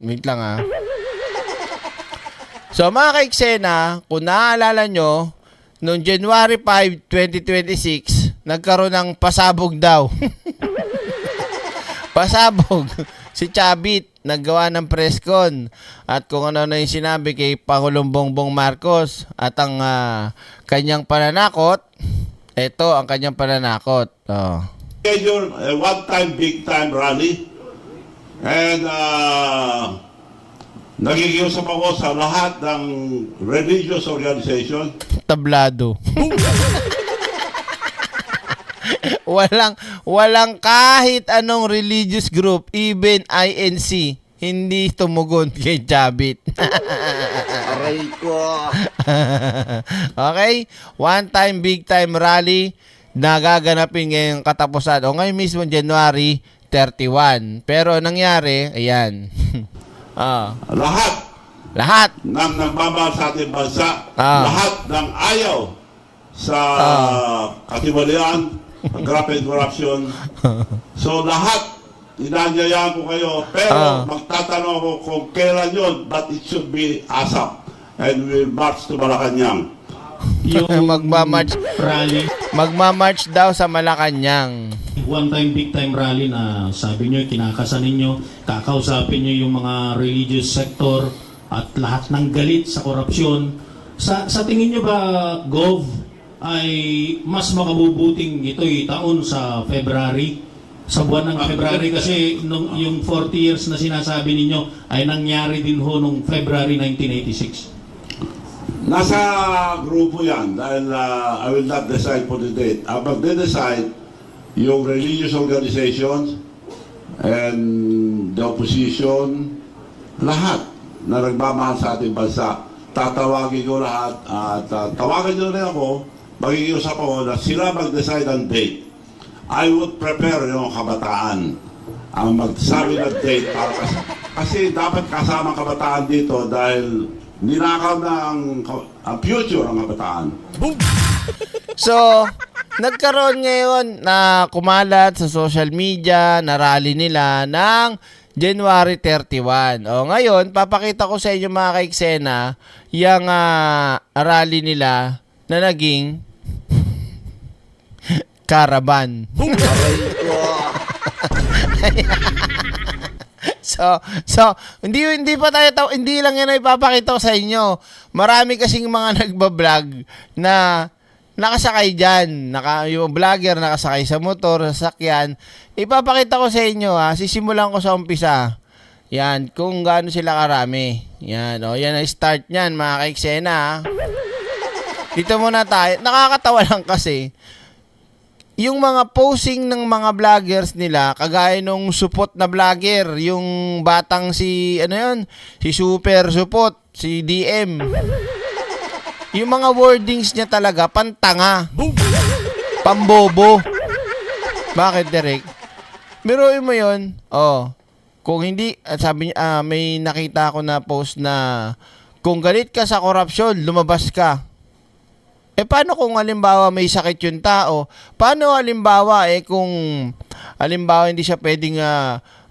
Wait lang ah. So mga kaiksena, kung naaalala nyo, noong January 5, 2026, nagkaroon ng pasabog daw. Pasabog. Si Chavit, naggawa ng presscon. At kung ano na yung sinabi kay Pangulong Bongbong Marcos. At ang kanyang pananakot, ito ang kanyang pananakot. Oh. Schedule a one-time, big-time rally. And nagigiusap ako sa lahat ng religious organization. Tablado. walang kahit anong religious group, even INC, hindi tumugon kay Chavit. Aray ko. Okay? One time, big time rally na gaganapin ngayong katapusan. O ngayon mismo, January 31. Pero nangyari, ayan. Lahat ng nagmamahal sa ating bansa, lahat ng ayaw sa katiwalian, grabe corruption. So lahat, inanyayaan ko kayo, pero magtatanong ako kung kailan yun, but it should be ASAP. And we will march to Malacanang. Yung magmamarch rally, magmamarch daw sa Malacanang. one time big time rally na sabi nyo, kinakasan ninyo, kakausapin nyo yung mga religious sector at lahat ng galit sa korupsyon. Sa tingin nyo ba, Gov, ay mas makabubuting ito'y taon sa February? Sa buwan ng February kasi nung, yung 40 years na sinasabi ninyo ay nangyari din ho nung February 1986. Nasa grupo yan dahil I will not decide for the date. Mag-decide yung religious organizations and the opposition, lahat na nagmamahal sa ating bansa. Tatawagin ko lahat at tawagan nyo rin ako, magigiusap ako na sila mag-decide ang date. I would prepare yung kabataan ang magsabi ng date para kasi dapat kasama kabataan dito dahil ninakaw na ang future ng kabataan. So, nagkaroon ngayon na kumalat sa social media na rally nila ng January 31. O ngayon, papakita ko sa inyo mga kaiksena yung rally nila na naging caravan. So, hindi pa tayo hindi lang yan ay ipapakita ko sa inyo. Marami kasing mga nagba-vlog na nakasakay diyan, yung vlogger nakasakay sa motor, sa sasakyan. Ipapakita ko sa inyo sisimulan ko sa umpisa. Yan, kung gaano sila karami. Yan, yan ang start niyan mga kaiksena. Dito muna tayo. Nakakatawa lang kasi yung mga posing ng mga vloggers nila, kagaya nung supot na vlogger, yung batang si Super Supot, si DM. Yung mga wordings niya talaga, pantanga. Pambobo. Bakit, Derek? Biruin mo yun. Kung hindi, sabi niya, may nakita ako na post na, kung galit ka sa korupsyon, lumabas ka. Paano kung halimbawa may sakit yung tao? Paano halimbawa kung halimbawa hindi siya pwedeng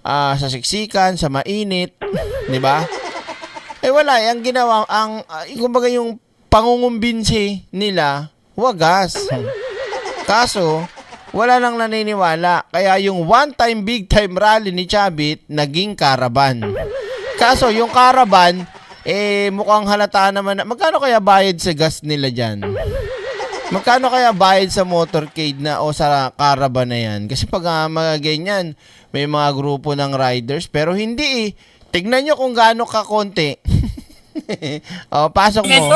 sa siksikan, sa mainit, 'di ba? Wala, ang ginawa kumbaga yung pangungumbinsi nila, wagas. Kaso wala nang naniniwala. Kaya yung one time big time rally ni Chavit naging caravan. Kaso yung caravan mukhang halata naman. Magkano kaya bayad sa gas nila dyan? Magkano kaya bayad sa motorcade na o sa caravan na yan? Kasi pag mga ganyan, may mga grupo ng riders, pero hindi Tignan nyo kung gaano kakonti. Pasok mo.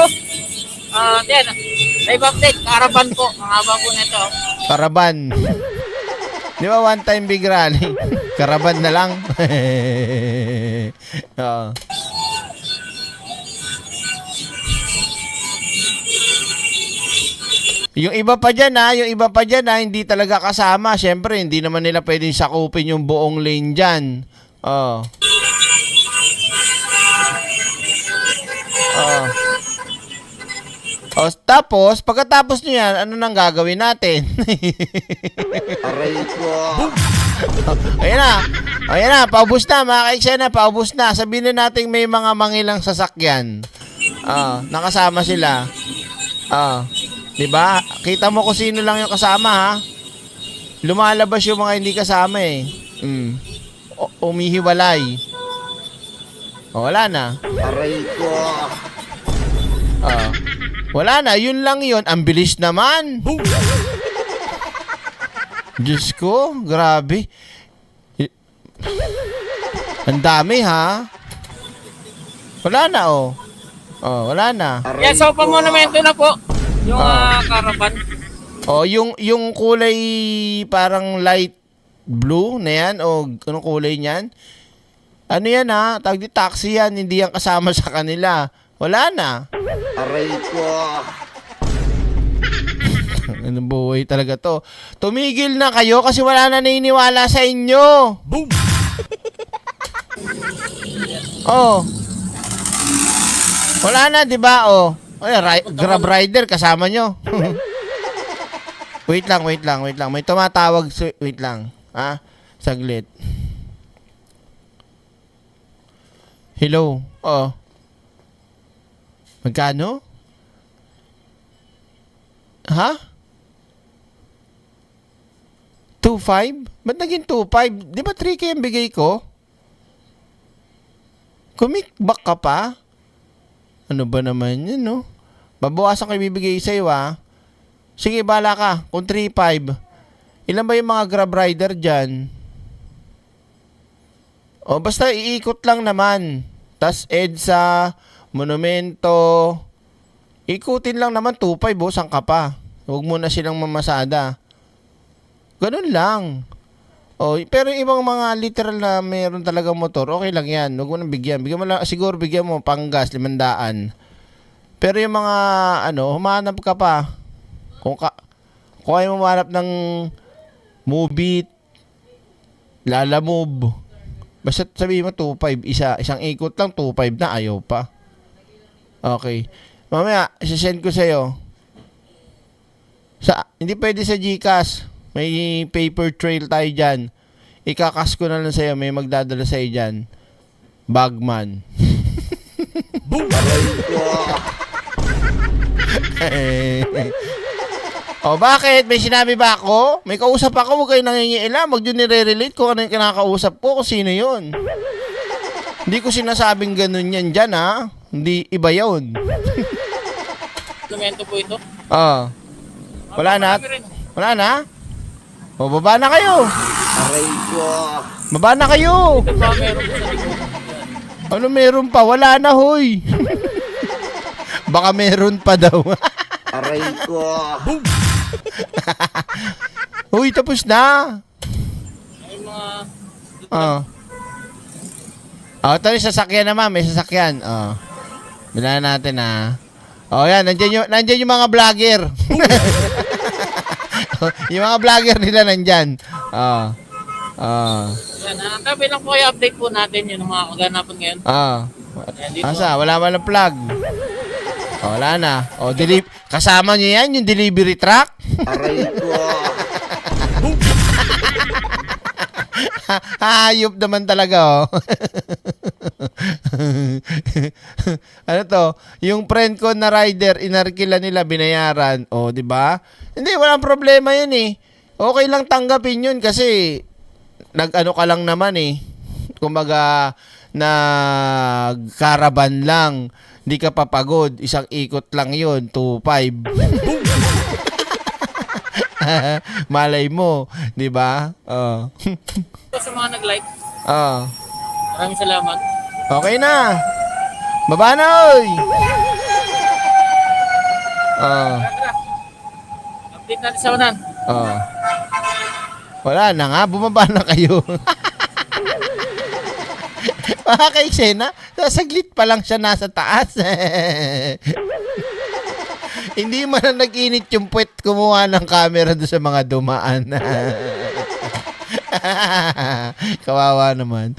Then, live update, caravan po. Ang haba po nito. Caravan. Di ba one time big rally? Caravan na lang. Yung iba pa dyan hindi talaga kasama. Siyempre, hindi naman nila pwedeng sakupin yung buong lane dyan. Tapos, pagkatapos nyo yan, ano nang gagawin natin? Aray ko. Ayan na. Ayan na, paubos na, mga ka-eksena, paubos na. Sabihin na natin may mga mangilang sasakyan. Nakasama sila. Diba? Kita mo kung sino lang yung kasama, ha? Lumalabas yung mga hindi kasama, eh. Umihiwalay. Wala na. Aray ko. Wala na, yun lang yun. Ang bilis naman. Diyos ko, grabe. Ang dami, ha? Wala na, oh. Wala na. Aray Yes, so ko. pamonumento na po. Yung caravan. Yung kulay parang light blue na yan, o anong kulay niyan? Ano yan, ha? Tawag di taxi yan, hindi yan kasama sa kanila. Wala na. Aray ko. Anong buhay talaga to? Tumigil na kayo kasi wala na naniniwala sa inyo. Boom! Wala na, di ba? Grab rider kasama nyo. wait lang. May tumatawag. Wait lang. Ha? Saglit. Hello? Magkano? Ha? 2.5? Ba't naging 2.5? Di ba 3K ang bigay ko? Kumikbak ka pa? Ano ba naman yun, no? Babawasan ko ibibigay sa'yo, ha? Sige, bala ka. Kung 3.5. Ilan ba yung mga grab rider dyan? Basta iikot lang naman. Tas EDSA, Monumento. Ikutin lang naman 2.5, saan ka pa? Huwag mo na silang mamasada. Ganun lang. Pero ibang mga literal na mayroon talagang motor, okay lang yan. Huwag mo nang bigyan. Bigyan mo lang, siguro bigyan mo panggas, 500. Pero yung mga, humanap ka pa. Kung ayaw mo humanap ng Move-It, Lalamove, basta sabihin mo 2.5, isang ikot lang, 2.5 na, ayaw pa. Okay. Mamaya, isasend ko sa'yo. Hindi pwede sa GCash. May paper trail tayo dyan. Ikakas ko na lang sa'yo. May magdadala sa'yo dyan. Bagman. Boom! Aray ko. Bakit? May sinabi ba ako? May kausap ako. Huwag kayo nangingialam. Huwag yun nire-relate kung ano yung kinakausap ko. Kung sino yun. Hindi ko sinasabing ganun yan dyan, ha? Hindi, iba yun. Monumento po ito. Wala na? Wala na? Baba na kayo. Aray ko. Baba na kayo. Ito pa meron po sa likod. Ano meron pa? Wala na, hoy. Baka meron pa daw. Aray ko. Hoy, tapos na. Ay mga... Ito yung sasakyan naman. May sasakyan. Bila natin, ha. Yan. Nandyan yung mga vlogger. Yung mga vlogger nila nandyan. Yan, tabi lang po kayo update po natin yung mga kaganapan ngayon. Yan, dito. Asa? Wala man ang plug. Wala na. Kasama niyo yan, yung delivery truck. Aray ko. Hayop naman talaga, Ano to? Yung friend ko na rider, inarkila nila, binayaran. Di ba? Hindi, walang problema yun, eh. Okay lang tanggapin yun kasi nag-ano ka lang naman, eh. Kumbaga, nag-caravan lang. Di ka papagod. Isang ikot lang yun. 2.5. Malay mo. Di ba? Ito sa mga nag-like. Maraming salamat. Okay na. Baba na, oy. Update natin sa unan. Wala na nga. Bumaba na kayo. Mga ka-eksena, saglit pa lang siya nasa taas. Hindi man na nag-init yung puwet kumuha ng camera doon sa mga dumaan. Kawawa naman.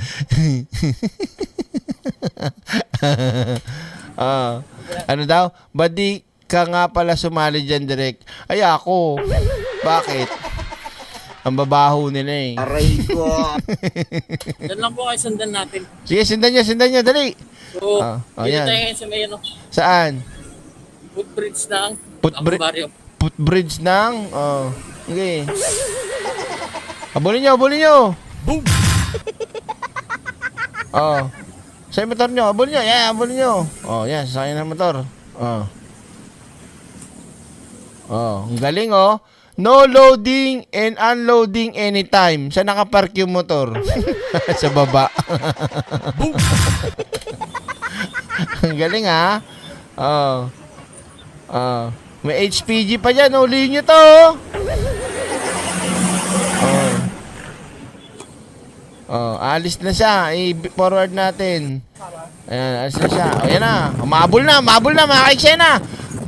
Ano daw? Ba't di ka nga pala sumali dyan, Direk. Ay, ako. Bakit? Ang babaho nila eh. Aray ko. Yan lang po kayo sundan natin. Sige, sindan nyo, dali. So, Oh, dito yan. tayo ngayon sa may ano, Saan? footbridge ng Footbridge? Barrio. Footbridge ng... Oh. Okay. Habulin nyo. Boom! Oh. Sa yung motor nyo, habulin nyo. Yan, habulin nyo. Oh, yan, sasakyan ng motor. Oh. Oh, ang galing oh. No loading and unloading anytime. Saan nakapark yung motor? Sa baba. Ang galing ha. Oh. Oh. May HPG pa dyan. Ulihin nyo to. Oh. Oh, alis na siya. I-forward natin. Ayan, alis na siya. O, yan na. Umabol na, mga kaiksena.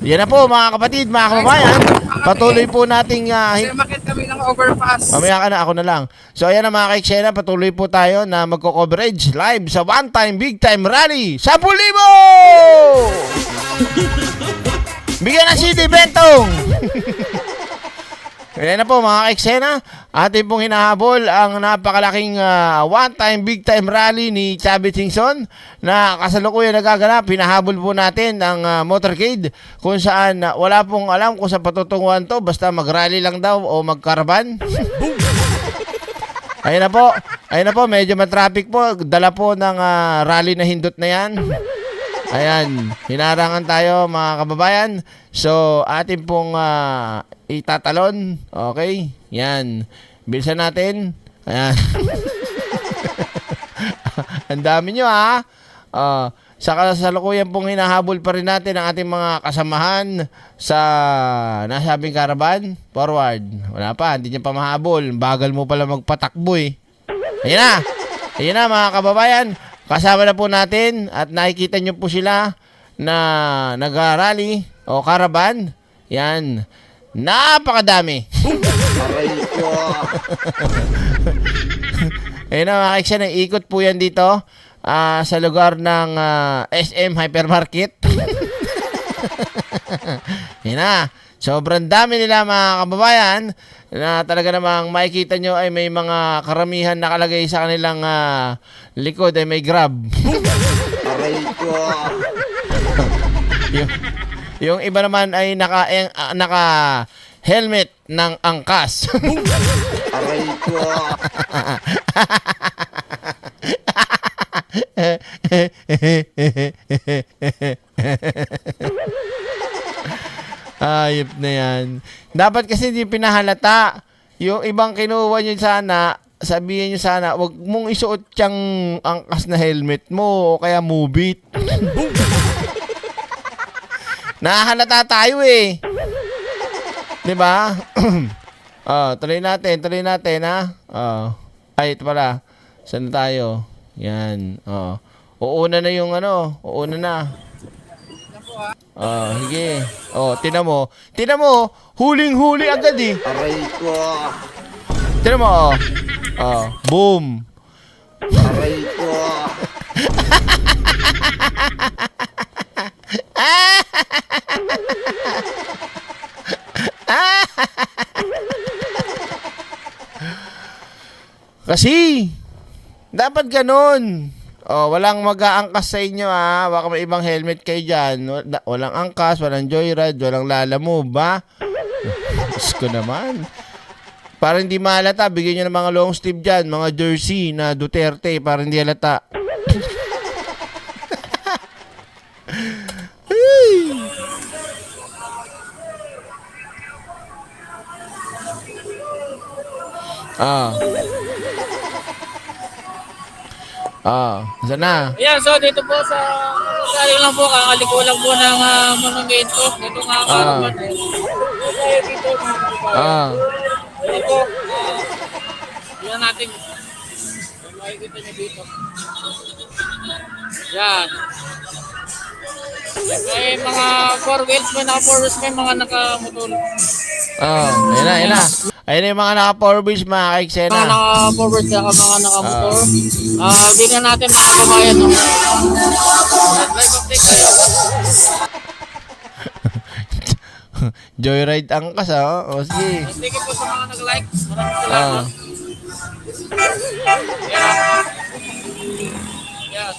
Yan na po, mga kapatid, mga kababayan. Patuloy po nating... Makit kami ng overpass. mamaya ka na, ako na lang. So, ayan na mga kaiksena. Patuloy po tayo na magko-coverage live sa One Time Big Time Rally. 10,000! Bigyan ng CD, Bentong! Ayan na po mga kaiksena, atin pong hinahabol ang napakalaking one-time big-time rally ni Chubby Singson na kasalukuyan nagaganap. Hinahabol po natin ang motorcade kung saan wala pong alam kung saan patutunguhan to, basta mag-rally lang daw o mag-caravan. Ayun na po, medyo matraffic po, dala po ng rally na hindot na yan. Ayan, hinarangan tayo mga kababayan. So, atin pong itatalon. Okay, yan. Bilisan natin. Ayan. Ang dami nyo ha. Sa kasalukuyan pong hinahabol pa rin natin ang ating mga kasamahan sa nasabing caravan. Forward. Wala pa, hindi niya pa mahabol. Bagal mo pala magpatakbo eh. Ayan na mga kababayan. Kasama na po natin at nakikita nyo po sila na nag-rally o caravan. Yan. Napakadami. Aray ko. Ayun na mga kaiksena, ikot po yan dito sa lugar ng SM Hypermarket. Yan na. Sobrang dami nila mga kababayan na talaga namang makikita nyo ay may mga karamihan nakalagay sa kanilang likod ay may Grab. Aray ko. yung iba naman ay naka helmet ng angkas. Aray ko. Ayop na yan. Dapat kasi hindi pinahalata. Yung ibang kinuha nyo sana, sabihin nyo sana, wag mong isuot yung angkas na helmet mo o kaya move it. Nahalata tayo eh. Diba? Tuloy natin ha. Ay, ito pala. Saan na tayo? Yan. Uuna na yung uuna na. Sige. Tina mo, huling-huli agad eh. Aray ko. Tina mo, boom. Aray ko. Kasi, dapat ganun. Walang mag-aangkas sa inyo ha. Baka may ibang helmet kayo dyan. Walang angkas, walang joyride, walang lalamove ba? Diyos ko naman. Para hindi mahalata, bigyan nyo ng mga long sleeve dyan, mga jersey na Duterte para hindi halata. Saan na? Ayan, so dito po sa galing lang po, kakaliko lang po ng monumento. Dito nga caravan. So tayo dito mga kababayan. Dito, yan natin. Makikita nyo dito. Yan. May mga 4 wheels, may naka 4 wheels, may mga naka-motor. Ayun na. Ayun na yung mga naka-4 wheels, mga kaiksena. Mga naka 4 wheels, saka mga naka-motor. Bigyan natin mga kabayan. Live update kayo. Joyride angkas, ha? O, sige. Thank you po sa mga nag-like. Maraming Ah. salamat. Yan. Yan.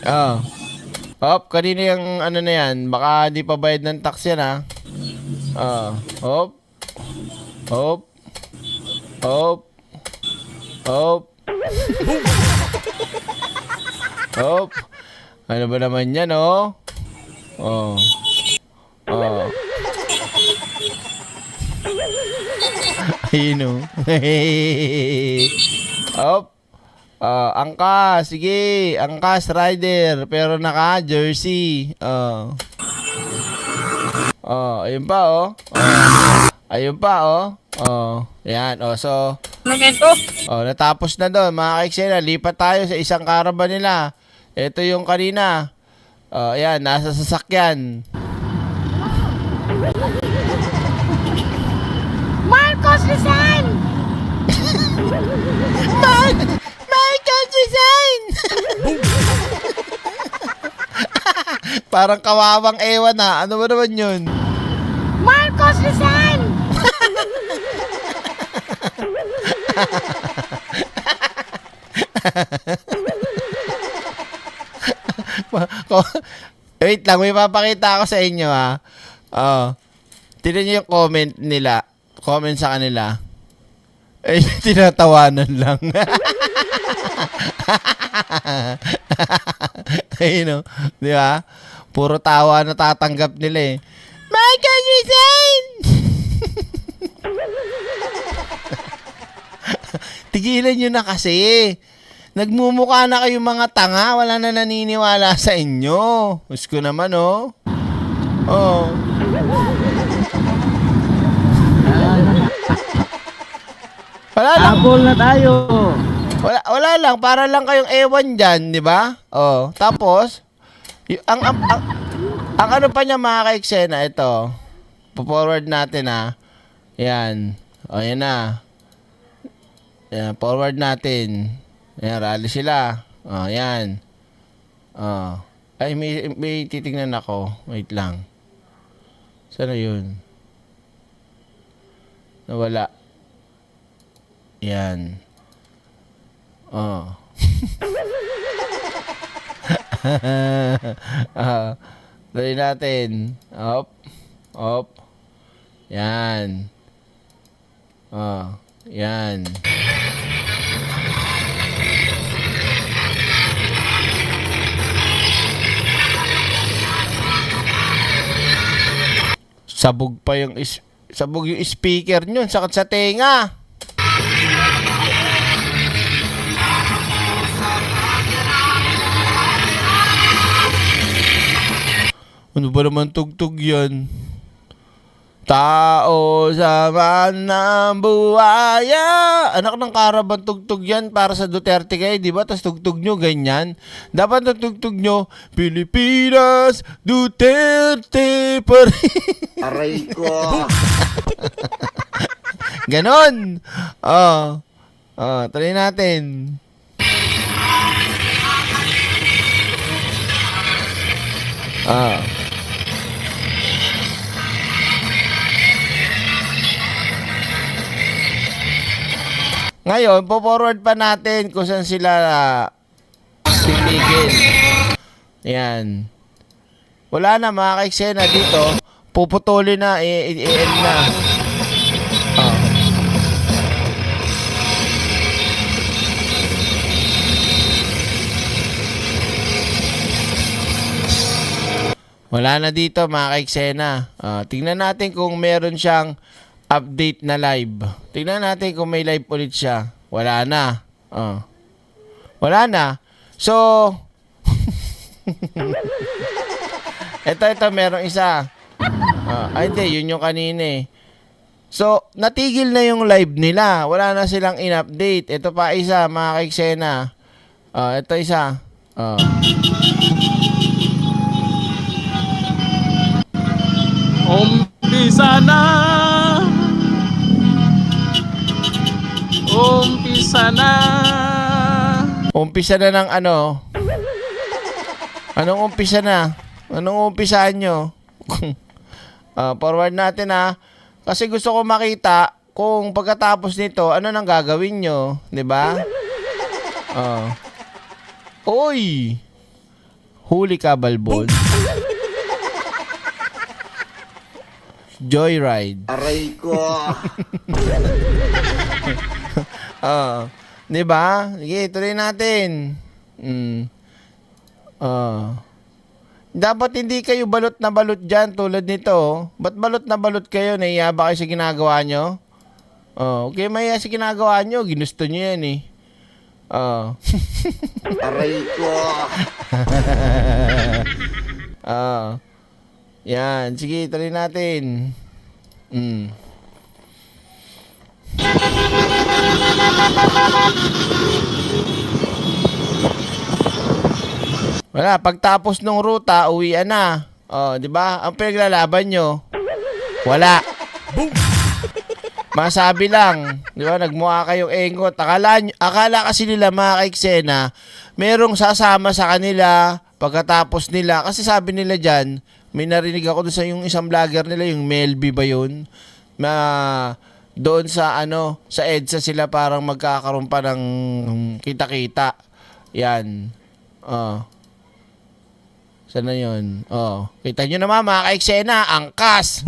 Ah. Hop, kanina yung ano na yan. Baka di pa bayad ng tax yan, ha? Ah. Hop. Hop. Hop. Hop. Hop. Ano ba naman yan, oh? Oh. Oh. Ayun, oh. Hop. Angkas, sige. Angkas rider, pero naka-jersey. Ayun pa, oh. Ayun pa, oh. Yan, so, Monumento. natapos na doon, mga kaiksena. Lipat tayo sa isang caravan nila. Ito yung kanina. Ayan, nasa sasakyan. Marcos Rizal! Marcos Rizal! Parang kawawang ewan, ha. Ano ba naman yun? Marcos Rizal! Wait lang, may papakita ako sa inyo, ha. Tignan niyo yung comment nila. Comment sa kanila. Tinatawanan lang. Ayun, no? Di ba? Puro tawa na tatanggap nila, eh. Michael Resign! Tigilan nyo na kasi. Nagmumukha na kayong mga tanga. Wala na naniniwala sa inyo. Gusto ko naman, oh. Oh. Wala lang. Apple na tayo. Wala lang. Para lang kayong ewan dyan, di ba? Oh. Tapos, ang ano pa niya, mga kaiksena, ito. Po-forward natin, ha. Yan. O, yan na. Yan, forward natin. Yan, rally sila. O, yan. O. Ay, may titignan ako. Wait lang. Sana yun? Nawala. Yan. O. Dali natin. Op. Op. Yan. Yan. Sabog pa yung sabog yung speaker nyo, sakit sa tenga. Ano ba naman tugtog yan? Tao sa man ng buhaya. Anak ng karaban, tugtog yan para sa Duterte kayo, di ba? Tapos tugtog nyo ganyan. Dapat na tugtog nyo, Pilipinas, Duterte pa rin. Aray ko. Ganon. Try natin. Ngayon, po-forward pa natin kung saan sila titigil. Yan. Wala na, mga kaiksena dito. Puputulin na, i-end na. Wala na dito, mga kaiksena. Tingnan natin kung meron siyang update na live. Tingnan natin kung may live ulit siya. Wala na. Wala na. So, ito, merong isa. Hindi, yun yung kanina, eh. So, natigil na yung live nila. Wala na silang in-update. Ito pa isa, mga kaiksena. Ito isa. Umpisa na. Umpisa na. Umpisa na ng ano? Anong umpisa na? Anong umpisahan nyo? Forward natin ha. Kasi gusto ko makita kung pagkatapos nito, ano nang gagawin nyo. Diba? Uy! Huli ka, balbon. Joyride. Aray ko. Diba? Sige, tuloy natin. Dapat hindi kayo balot na balot dyan tulad nito. Ba't balot na balot kayo? Nahiya ba kayo sa ginagawa nyo? Okay, mahiya sa ginagawa nyo. Ginusto nyo yan eh. Aray ko. Yan. Sige, tuloy natin. Wala, pagtapos ng ruta, uwian na. Di ba? Ang pinaglalaban nyo, wala. Masabi lang, di ba? Nagmukha kayong engot. Akala kasi nila mga kaiksena, merong sasama sa kanila pagkatapos nila. Kasi sabi nila dyan, may narinig ako doon sa yung isang vlogger nila, yung Melby ba yun? Doon sa sa EDSA sila parang magkakaroon pa ng kita-kita. Yan. Saan na yun? Kita nyo naman mga kaiksena, angkas!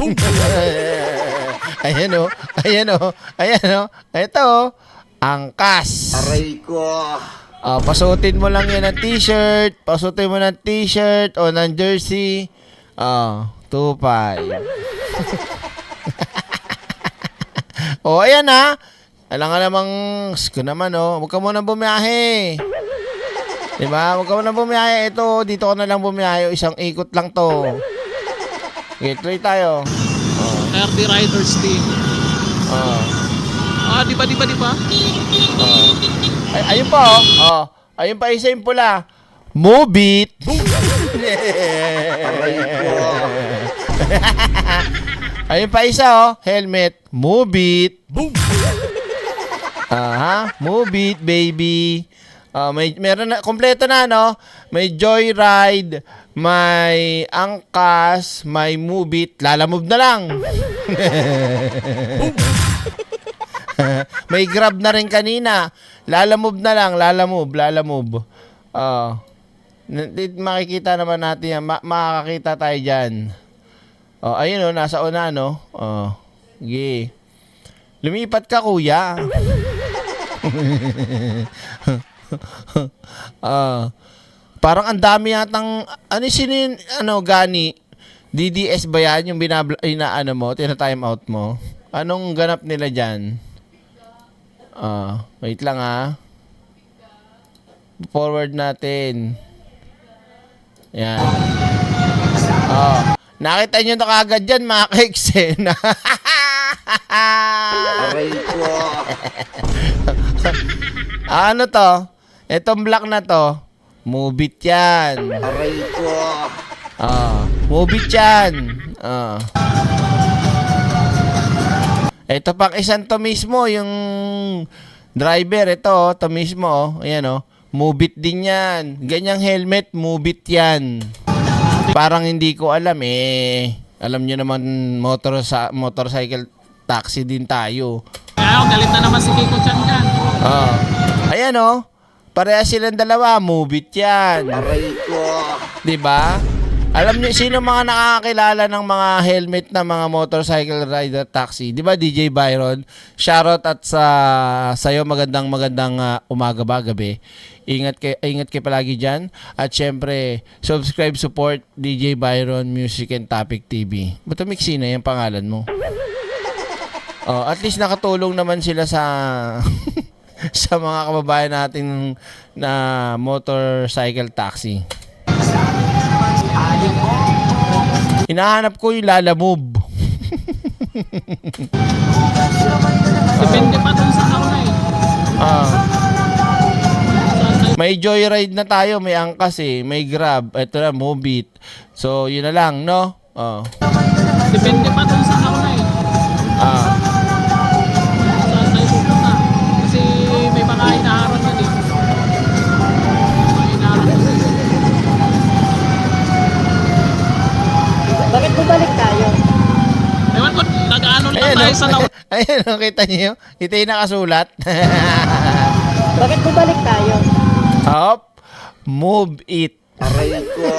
Ayan o. Ayan o. Ayan o. Ito o. Angkas. Aray ko. Pasuotin mo lang yan ng t-shirt. Pasuotin mo ng t-shirt o ng jersey. 2.5. Ayan ha. Alam nga namang, ko naman huwag ka muna bumiyahe. Diba? Huwag ka muna bumiyahe. Ito, dito ka na lang bumiyahe. Isang ikot lang to. Okay, tuloy tayo. 30 Riders Team. Di ba? Ayun pa ayun pa isa yung pula. Move it. Aray ko. Ayun pa isa helmet. Move it. Move it, baby. Meron na, kompleto na May joyride, may angkas, may move it. Lalamove na lang. May grab na rin kanina. Lalamove na lang, lalamove. Makikita naman natin yan. Makakakita tayo dyan. Ayun nasa una sige. Lumipat ka, kuya. Parang ang dami yatang Gani DDS ba yan yung mo, tina-time out mo? Anong ganap nila dyan? Wait lang forward natin. Yan. Nakita nyo na kagad dyan mga kaiksena. Aray ko. Ano to? Etong black na to, move it yan. Aray ko. Move it yan. Ito pang isang to mismo, yung driver, ito to mismo, ayan move it din yan. Ganyang helmet, move it yan. Parang hindi ko alam alam nyo naman motorcycle taxi din tayo. Galit na naman si Kiko Chan dyan. Ayan parehas silang dalawa, move it yan. Aray ko. Diba? Alam niyo sino mga nakakakilala ng mga helmet na mga motorcycle rider taxi? 'Di ba DJ Byron? Shoutout at sa'yo magandang umaga ba gabi. Ingat kayo palagi diyan at syempre subscribe, support DJ Byron Music and Topic TV. Ba't umiksi na yung pangalan mo? At least nakatulong naman sila sa sa mga kababayan natin na motorcycle taxi. Hinahanap ko yung lalamove. Depende pa dun sa kauna May joyride na tayo, may angkas may grab. Ito na, move it. So, yun na lang, no? Depende pa dun sa kauna Saan tayo pupunta? Kasi may mga hinaharap na din. sa nauna. Ayun, oh, kita niyo? Kita yung nakasulat. Bakit bumalik tayo? Hop. Move it. Aray ko.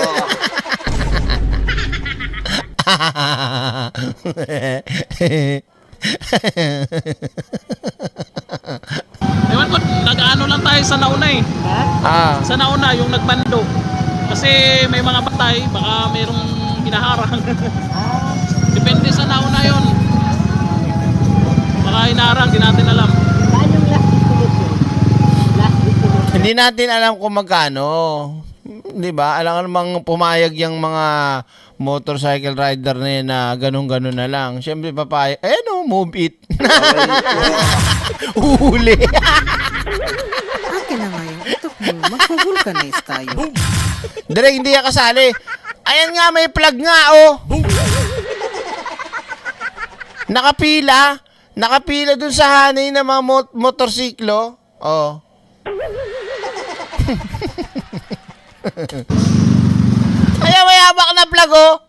Ewan ko, nag-ano lang tayo sa nauna eh. Ah. Sa nauna, yung nagbando. Kasi may mga batay, baka mayroong hinaharang. Depende sa nauna yon. Baka hinaharang, di natin alam. Saan yung last destination? Last destination. Hindi natin alam kung magkano. 'Di ba? Alam namang pumayag yung mga motorcycle rider na yan na ganun-ganun na lang. Siyempre papayag. Ayan o, move it. Uhuli. Akin na ngayon. Ito po, magpo-vulcanize tayo. Direk, hindi ka kasali. Ayan nga, may plug nga, oh. Nakapila. Nakapila dun sa hanay ng mga motorsiklo. Oh. Kaya may habak na plug, oh.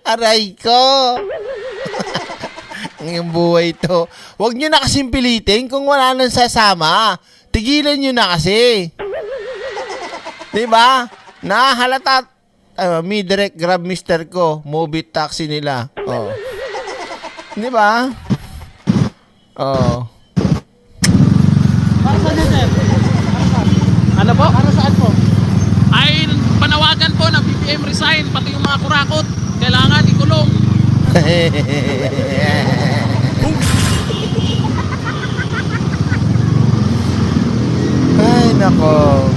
Aray ko. Ngayong buhay to. Huwag nyo na kasing pilitin kung wala nang sasama. Tigilan nyo na kasi. Diba? Nahalata. Me direct grab mister ko. Mobit taxi nila. Oh. Diba? Oh. Ano po? Para saan po? Ay, panawagan po na BBM resign, pati yung mga kurakot. Kailangan ikulong. Ay, nako.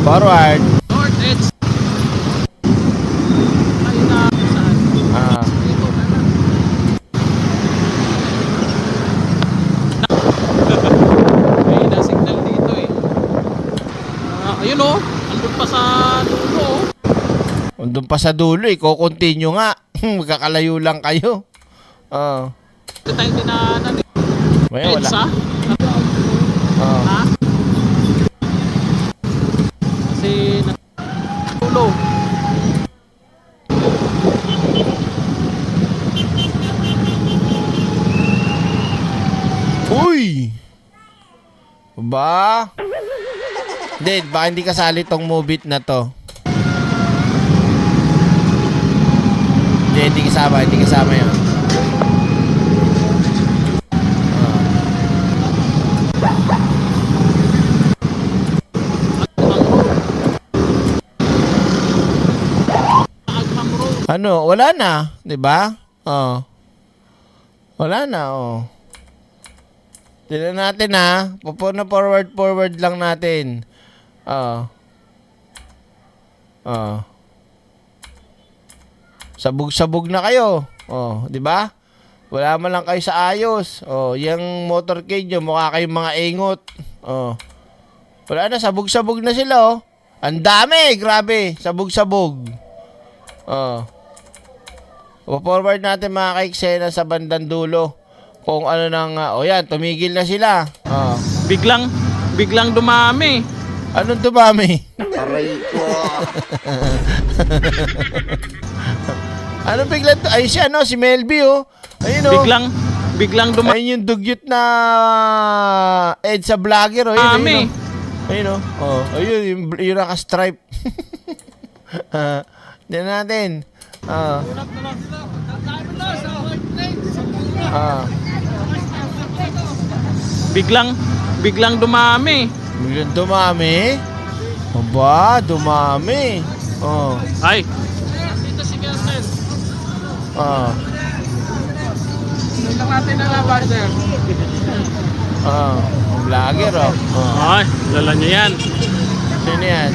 Forward. North Edge. Ay, na, saan? Ah. Dito na lang. May na-signal dito eh. Ayun oh, andun pa sa dulo oh. Doon pa sa dulo, i-continue nga. Magkakalayo lang kayo. Oh. Ito tayong dinaanan eh. May wala. EDSA? Oh. Ha? Kasi dulo. Uy! Ba? Hindi, baka hindi kasali tong move it na to. Hindi kasama, hindi kasama yun. Agmang Road. Ano, wala na, 'di ba? Oh. Wala na, oh. Tignan natin ha. Forward lang natin. Oh. Oh. Sabog-sabog na kayo. Oh, 'di ba? Wala man lang kayo sa ayos. Oh, yung motorcade nyo, mukha kayong mga ingot. Oh. Wala na, sabog-sabog na sila, oh. Ang dami, grabe. Sabog-sabog. Oh. Forward natin mga kaiksena sa bandang dulo. Kung ano nang, oh yan, tumigil na sila. Oh. Biglang dumami. Anong dumami? Aray ko. Ano biglang, ay si ano, si Melby, oh. Ayun, oh. Biglang dumami. Ayun yung dugyot na EDSA vlogger, oh. Ayun, ayun, oh. Ayun, oh. Oh, ayun, yung naka-stripe. Diyan natin. Biglang dumami. Biglang dumami? Aba, dumami. Oh. Ay. Dito si Kelsen. Ah. Tingnan natin ang labaster. Ah. Vlogger, oh. Oh. Ay, lala niyo yan. Sino yan?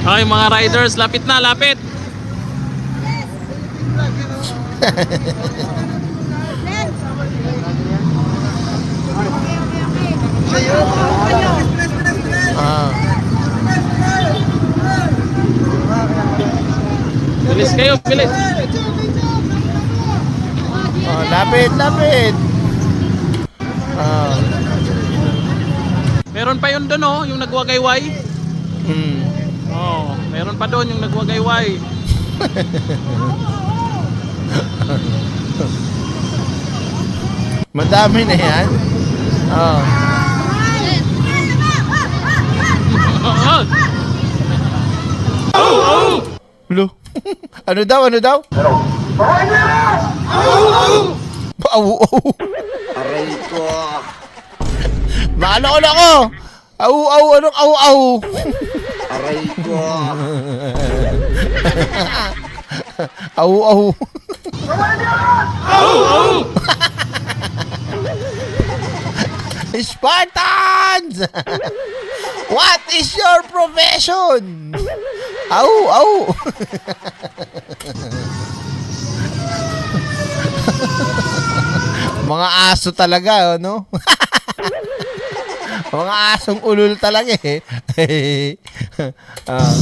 Ay, mga riders, lapit na, lapit. Ah. Bilis kayo, bilis. Oh, lapit. Ah. Meron pa yun doon oh, yung nagwagayway. Hmm. Oh. Meron pa doon yung nagwagayway. Madami na yan. Oh. Lo. Ano daw? Ano daw? Au, au. Aray ko. Maano ko. Au, au, anong au, au? Aray ko. Au, au. Spartans! What is your profession? Au, au. Mga aso talaga, no? Mga asong ulul talaga eh. Ah.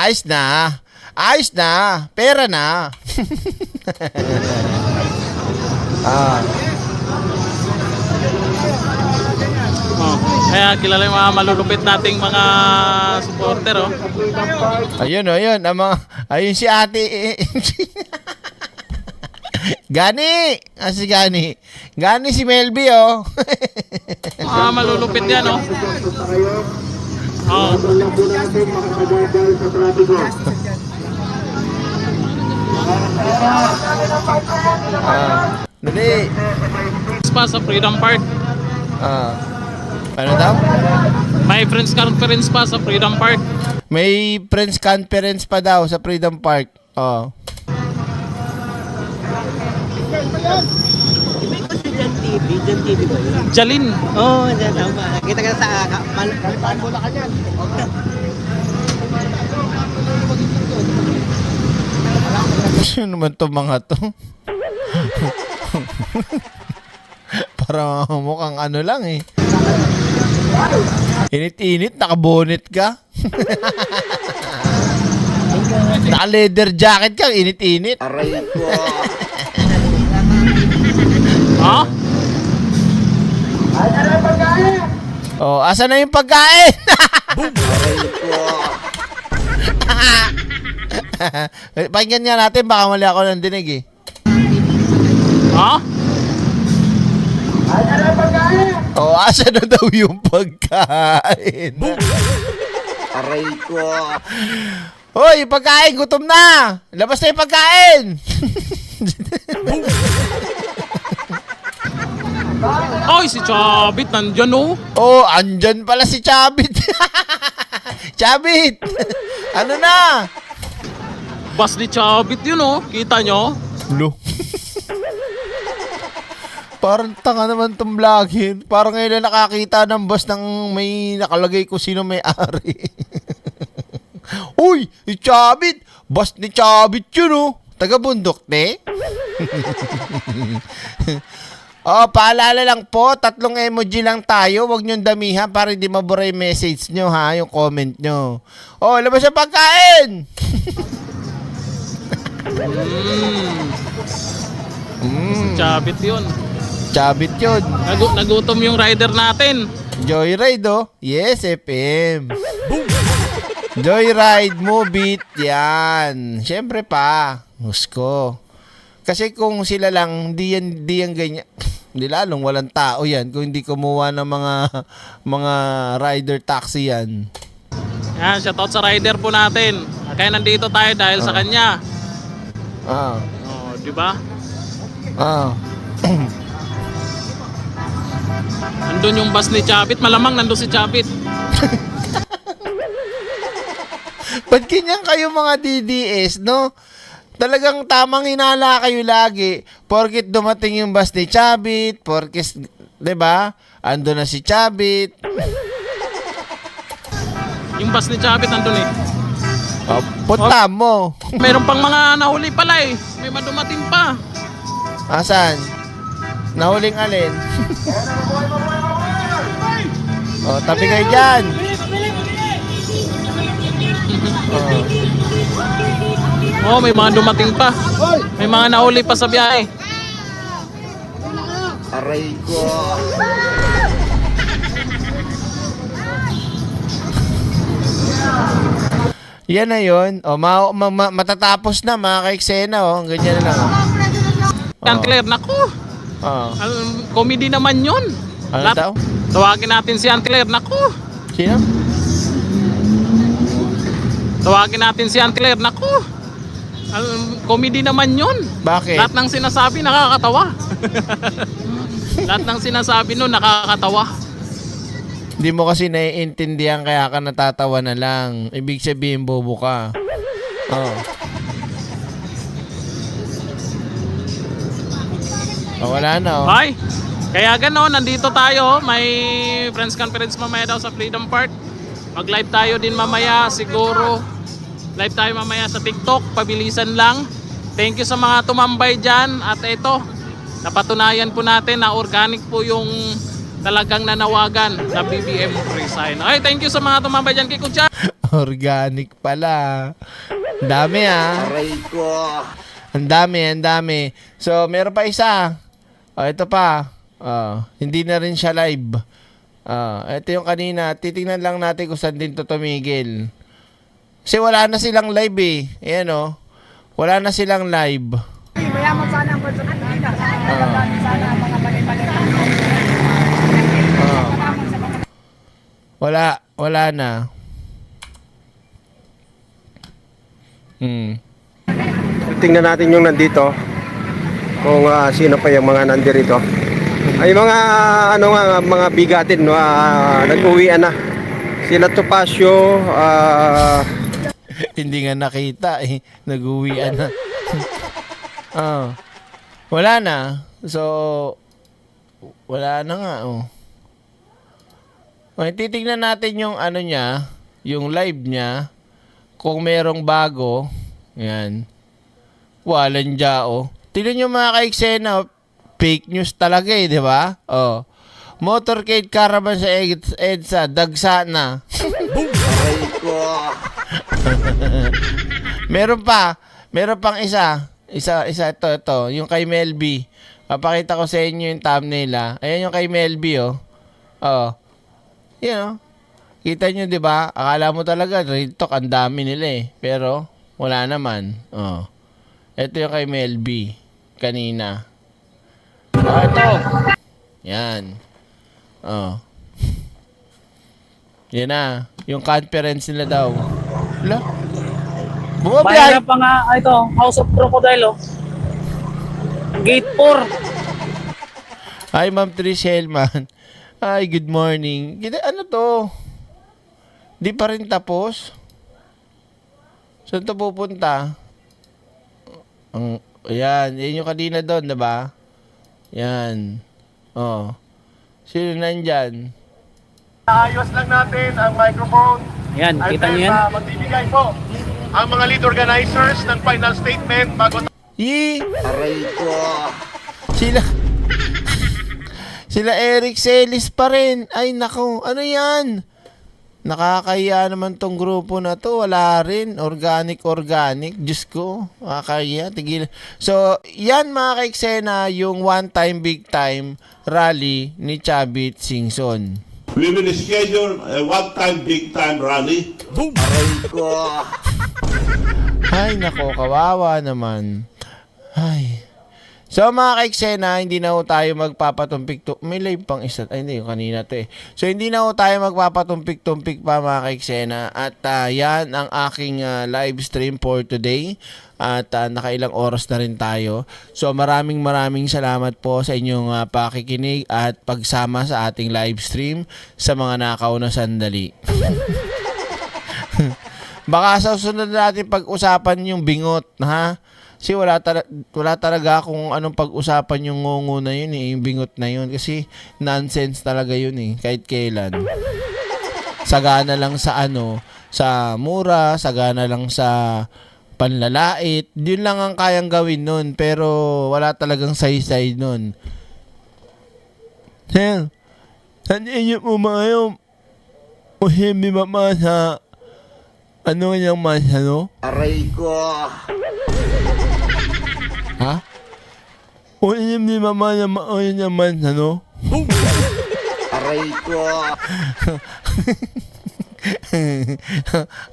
Ayos na. Ayos na. Pera na. Ah. Oh, kaya kilala yung mga malulupit nating mga supporter, oh. Ayun, ayun. Ayun si ate. Gani! Si Gani. Gani si Melby, oh. Mga malulupit yan, oh. Oh. Dali. Pa sa Freedom Park. Ano daw? May friends conference pa sa Freedom Park. May friends conference pa daw sa Freedom Park. Oh. Diyan TV ba yun? Jalin. Oo, dyan tama. Nakita ka sa Kalipaan mo na kanyan. Sino naman to mga to? Para mukhang ano lang eh. Init-init, nakabonet ka. Naka-leather jacket ka, init-init. Aray ko. Ha? Oh, asa na yung pagkain? Aray ko. Pakinggan nga natin, baka mali ako ng dinig eh. Ha? Oh, asa na daw yung pagkain? Aray ko. Hoy, pagkain, gutom na! Labas na yung pagkain! Ay, si Chabit nandyan, oh. Oh, andyan pala si Chabit. Chabit! Ano na? Bus ni Chabit yun, oh. Kita nyo? Lo. Parang tanga naman tong vlogin. Parang ngayon na nakakita ng boss ng may nakalagay kung sino may-ari. Uy, si Chabit! Boss ni Chabit yun, oh. Taga-bundok, te. Oh, paalala lang po, 3 emoji lang tayo. Huwag niyong damihan para hindi mabura yung message nyo, ha? Yung comment nyo. Oh, labas yung pagkain! Si Chabit yun. Chabit yun. Nagutom yung rider natin. Joyride, oh. Yes, FM. Joyride, Mobit, yan. Siyempre pa, husko. Kasi kung sila lang, di yan ganyan. Hindi lalong walang tao yan kung hindi kumuha ng mga rider taxi yan. Yan, shoutout sa rider po natin. Kaya nandito tayo dahil sa kanya. Ah. Oh, di ba? Ah. Nandun yung bus ni Chabit. Malamang nandun si Chabit. Ba't ganyan kayo mga DDS, no? Talagang tamang hinala kayo lagi. Porkit dumating yung bus ni Chabit, porkit, diba? Ando na si Chabit. Yung bus ni Chabit nandun eh. Oh, punta mo. Meron pang mga nahuli pala eh. May madumating pa. Asan? Nahuling alin? Oh, tabi kayo dyan. Oh, may mga dumating pa. May mga nahuli pa sa biyahe. Aray ko. Yan na yun. O, matatapos na mga ka-eksena. O, ganyan na lang. Auntie Claire, naku. O. Comedy naman yun. Ano Lahat- daw? Tawagin natin si Auntie Claire, naku. Sino? Tawagin natin si Auntie Claire, naku. Comedy naman yun. Bakit? Lahat ng sinasabi nakakatawa. Lahat ng sinasabi nun nakakatawa. Hindi mo kasi naiintindihan kaya ka natatawa na lang. Ibig sabihin bobo ka. Oh. Oh, wala na oh. Ay, kaya gano'n, nandito tayo. May friends conference mamaya daw sa Freedom Park. Mag-live tayo din mamaya siguro. Live tayo mamaya sa TikTok. Pabilisan lang. Thank you sa mga tumambay dyan. At ito, napatunayan po natin na organic po yung talagang nanawagan na BBM resign. Ay, thank you sa mga tumambay dyan kay Kucha. Organic pala. Ang dami ah. Aray ko. Ang dami. So, meron pa isa. Oh, ito pa. Hindi na rin siya live. Ito yung kanina. Titingnan lang natin kung saan din to tumigil. Kasi wala na silang live eh. Ayan oh. Wala na silang live. Mayaman sana ang personal nila. Sana ang mga bali-bali. Wala na. Tingnan natin yung nandito. Kung sino pa yung mga nandirito. Ay mga mga bigatin no, nag-uwian na. Sila Topacio, Hindi nga nakita eh. Nag-uwian na. Wala na. So, wala na nga oh. Okay, titignan natin yung ano niya, yung live niya. Kung merong bago, yan. Walang dyan, tignan nyo mga ka-eksena, fake news talaga eh, di ba? Oh. Motorcade caravan sa EDSA, dagsa na. Aray ko. Meron pang isa. Isa ito, yung kay Melby. Papakita ko sa inyo yung thumbnail ah. Ayan yung kay Melby oh. Oh. Yan oh. Kita nyo, di ba? Akala mo talaga, real talk, ang dami nila eh. Pero, wala naman. Oh. Ito yung kay Melby. Kanina. Oh, ito. Yan. Oh. Yan na. Yung conference nila daw. Wala. Bumabiyahe. Mahirap pa nga, ito, House of Crocodile, oh. Gate 4. Hi, Ma'am Trish Hellman. Hi, good morning. Ano to? Di pa rin tapos? Saan to pupunta? Ayan, yan yung kanina doon, diba? Yan. Oh. Sino nandyan? ayos lang natin ang microphone. Yan, kita niyo yan? Magbibigay po ang mga lead organizers ng final statement bago Aray ko. Sila Eric Celis pa rin. Ay, nako. Ano yan? Nakakahiya naman tong grupo na to. Wala rin. Organic. Diyos ko. Nakakahiya. Tigil. So, yan mga ka-eksena, yung one time, big time rally ni Chavit Singson. We will schedule a one-time, big-time rally. Aray ko. Ay, nako. Kawawa naman. Ay. So mga ka-eksena, hindi na ho tayo magpapatumpik. May live pang isa. Ay hindi, yung kanina to eh. So hindi na ho tayo magpapatumpik-tumpik pa mga ka-eksena. At yan ang aking live stream for today. At nakailang oras na rin tayo. So maraming salamat po sa inyong pakikinig at pagsama sa ating live stream sa mga nakauna sandali. Baka sa susunod natin pag-usapan yung bingot, ha? Kasi wala talaga kung anong pag-usapan yung ngungu na yun eh, yung bingot na yun. Kasi nonsense talaga yun eh, kahit kailan. Sagana lang sa sa mura, sagana lang sa panlalait. Yun lang ang kayang gawin nun, pero wala talagang saysay nun. Saan inyo po mga o hindi mamasa ano yung masano? Aray ko. Ha? O hindi mama na maoy naman, ano? Aray ko.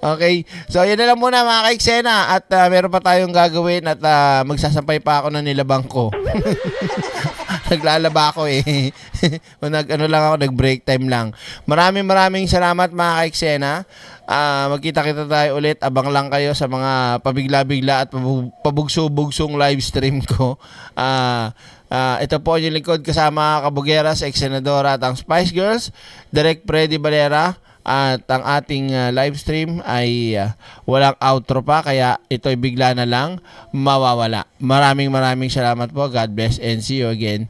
Okay. So, yun na lang muna mga kaiksena. At meron pa tayong gagawin at magsasampay pa ako ng nilabang ko. Naglalaba ako eh. Nag-break time lang. Maraming salamat mga kaiksena. Magkita-kita tayo ulit. Abang lang kayo sa mga pabigla-bigla at pabugso-bugsong live stream ko. Ito po yung lingkod kasama Kabugeras, ex-senadora at ang Spice Girls, Direk Freddy Valera. At ang ating live stream ay walang outro pa, kaya ito'y bigla na lang mawawala. Maraming salamat po. God bless and see you again